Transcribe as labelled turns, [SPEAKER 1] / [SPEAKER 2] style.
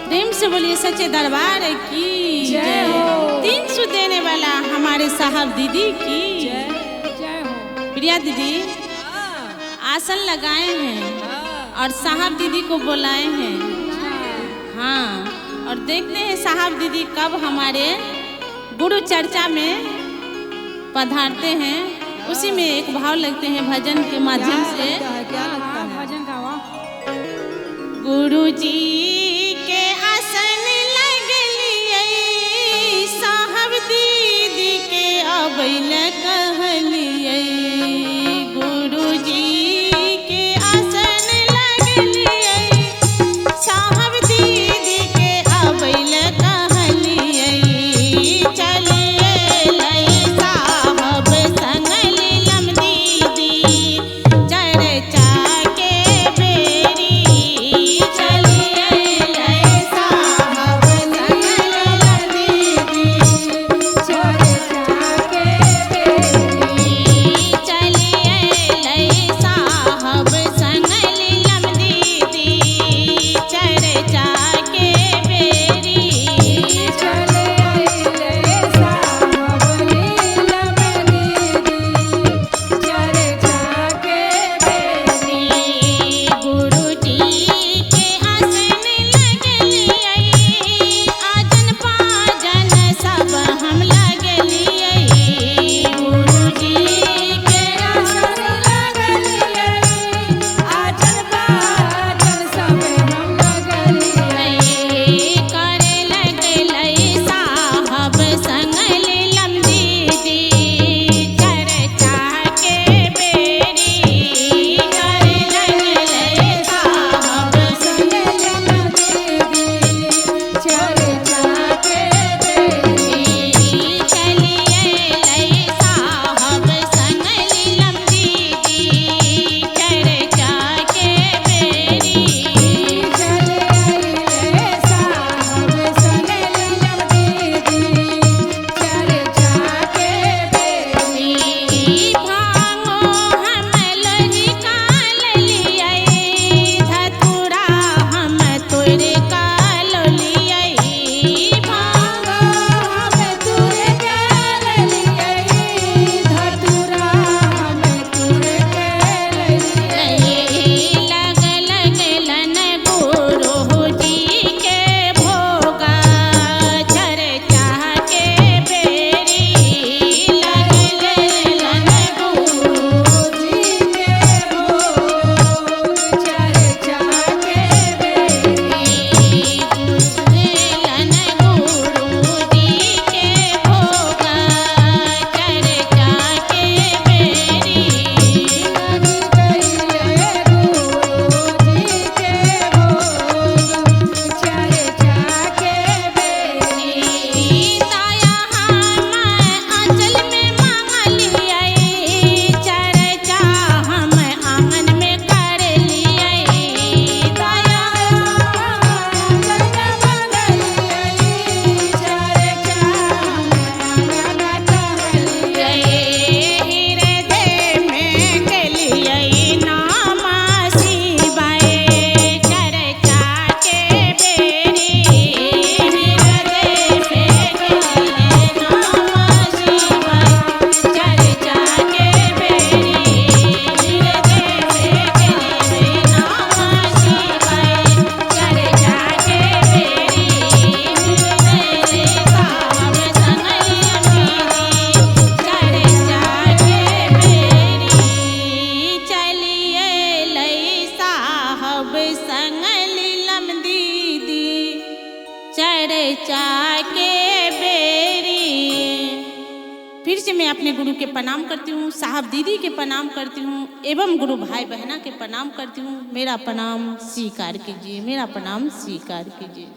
[SPEAKER 1] प्रेम से बोलिए सच्चे दरबार की जय हो। 300 देने वाला हमारे साहब दीदी की
[SPEAKER 2] जय हो।
[SPEAKER 1] प्रिया दीदी आसन लगाए हैं और साहब दीदी को बुलाए हैं। हाँ, और देखते हैं साहब दीदी कब हमारे गुरु चर्चा में पधारते हैं। उसी में एक भाव लगते हैं भजन के माध्यम से।
[SPEAKER 2] क्या लगता है? भजन गावा।
[SPEAKER 1] गुरु जी के आसन लग लिए साहब दीदी के अबैल कहलिए। गुरु जी के आसन लग लिए साहब दीदी के अबैल कहलिए। चलिए लई साहब संग लीलम दीदी चर्चा के बेरी। चलिए लई साहब संग लीलम दीदी
[SPEAKER 2] चर्चा के बेरी।
[SPEAKER 1] चलिए लई साहब संग लीलम दीदी चर्चा के बेरी।
[SPEAKER 2] चले आइले साहब लीलम दीदी चर्चा के बेरी।
[SPEAKER 1] गुरु जी के आसन लग लिए आजन पाजन सब हम लग लिए। गुरु जी के
[SPEAKER 2] आसन लग लिए आजन बाजन सब हम लग लिए।
[SPEAKER 1] करे लग लई साहब संग लीलम दीदी चर्चा के बेरी। करे लग लई साहब
[SPEAKER 2] संग लीलम दीदी चर्चा के बेरी।
[SPEAKER 1] चलिए लई साहब संग लीलम दीदी चर्चा के बेरी।
[SPEAKER 2] चले आइले साहब संग लीलम दीदी चर्चा के बेरी।
[SPEAKER 1] भांगो हम लोही काल लिये धतुरा हम तोरे काल लिये। भांगो
[SPEAKER 2] हम तुरे काल लिए धतुरा हम तुरे काल लिए।
[SPEAKER 1] लग लगलन गुरु जी के भोगा चर्चा के बेरी। लग लगलन गुरु
[SPEAKER 2] जी के भोग चर्चा के बेरी।
[SPEAKER 1] लगलन गुरु जी के भोगा चर्चा के बेरी।
[SPEAKER 2] लगी गईले गुरु जी के भोग चर्चा के बेरी।
[SPEAKER 1] ताया हम आंचल में मांगलिए चर्चा हम आंगन में कर लिए। ताया
[SPEAKER 2] आंचल में मांगलिए चर्चा हम आंगन कहलिए।
[SPEAKER 1] हृदय में गलिए नाम शिवाय चर्चा के बेरी। हृदय में गलिए नाम शिवाय चर्चा के बेरी। हृदय में गलिए नाम शिवाय चर्चा के बेरी। हृदय साहब संग लीलम दीदी चर्चा के बेरी। चलिए लई साहब संग लीलम दीदी चर्चा के बेरी। फिर से मैं अपने गुरु के प्रणाम करती हूँ, साहब दीदी के प्रणाम करती हूँ एवं गुरु भाई बहना के प्रणाम करती हूँ। मेरा प्रणाम स्वीकार कीजिए, मेरा प्रणाम स्वीकार कीजिए।